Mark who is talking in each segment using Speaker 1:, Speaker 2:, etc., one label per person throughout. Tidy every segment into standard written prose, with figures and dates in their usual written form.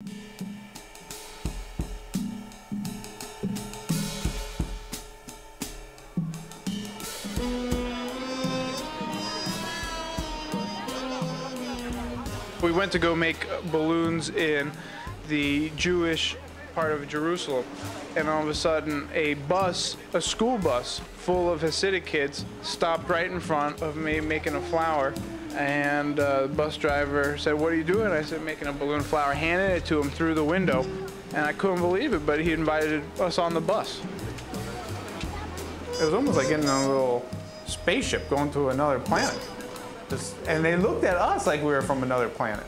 Speaker 1: We went to go make balloons in the Jewish part of Jerusalem, and all of a sudden a school bus full of Hasidic kids stopped right in front of me making a flower, and the bus driver said, "What are you doing?" I said, "Making a balloon flower," handed it to him through the window, and I couldn't believe it, but he invited us on the bus. It was almost like getting on a little spaceship going to another planet. And they looked at us like we were from another planet.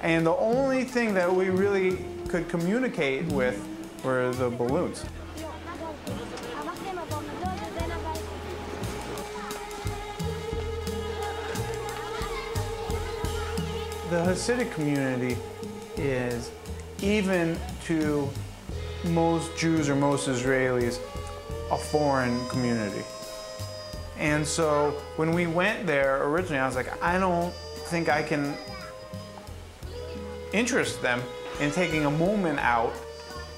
Speaker 1: And the only thing that we really could communicate with were the balloons. The Hasidic community is, even to most Jews or most Israelis, a foreign community. And so when we went there originally, I was like, I don't think I can interest them in taking a moment out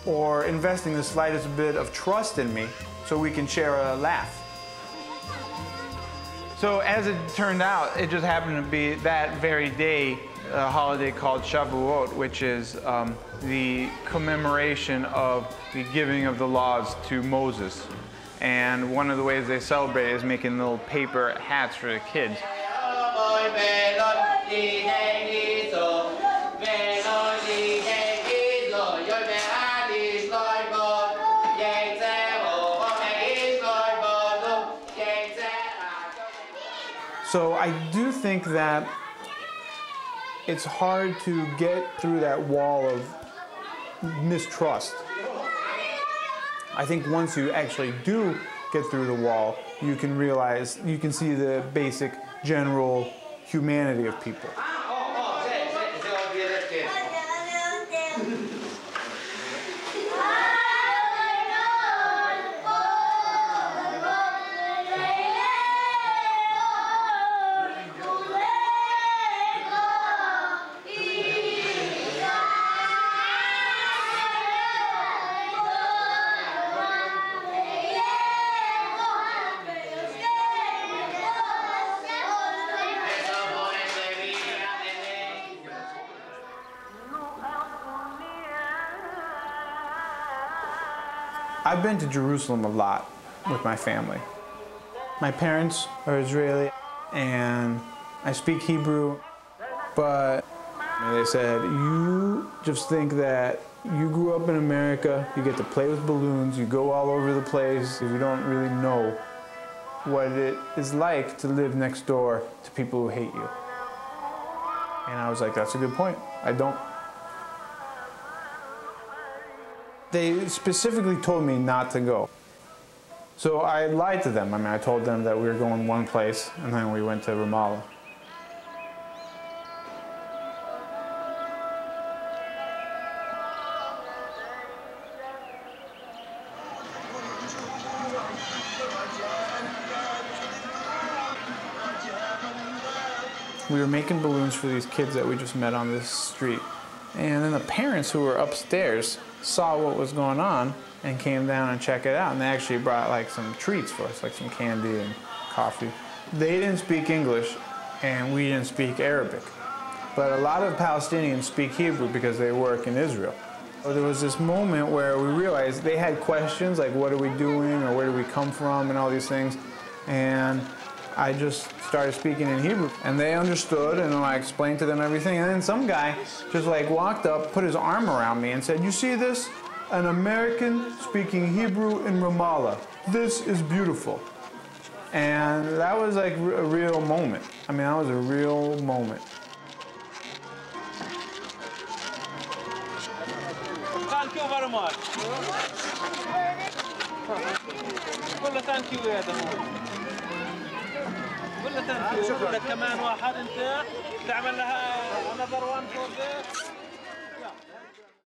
Speaker 1: or investing the slightest bit of trust in me so we can share a laugh. So as it turned out, it just happened to be that very day a holiday called Shavuot, which is the commemoration of the giving of the laws to Moses. And one of the ways they celebrate is making little paper hats for the kids. So I do think that it's hard to get through that wall of mistrust. I think once you actually do get through the wall, you can realize, you can see the basic general humanity of people. I've been to Jerusalem a lot with my family. My parents are Israeli and I speak Hebrew, but they said, you just think that you grew up in America, you get to play with balloons, you go all over the place, you don't really know what it is like to live next door to people who hate you. And I was like, that's a good point. I don't. They specifically told me not to go. So I lied to them. I mean, I told them that we were going one place, and then we went to Ramallah. We were making balloons for these kids that we just met on this street. And then the parents who were upstairs saw what was going on and came down and checked it out. And they actually brought like some treats for us, like some candy and coffee. They didn't speak English and we didn't speak Arabic. But a lot of Palestinians speak Hebrew because they work in Israel. So there was this moment where we realized they had questions like, what are we doing, or where do we come from, and all these things. And I just started speaking in Hebrew, and they understood, and I explained to them everything. And then some guy just like walked up, put his arm around me and said, you see this? An American speaking Hebrew in Ramallah. This is beautiful. And that was like a real moment. I mean, that was a real moment.
Speaker 2: Thank you very much. Thank you. قلنا ثانك يو، كمان واحد انت تعمل لها another one for this.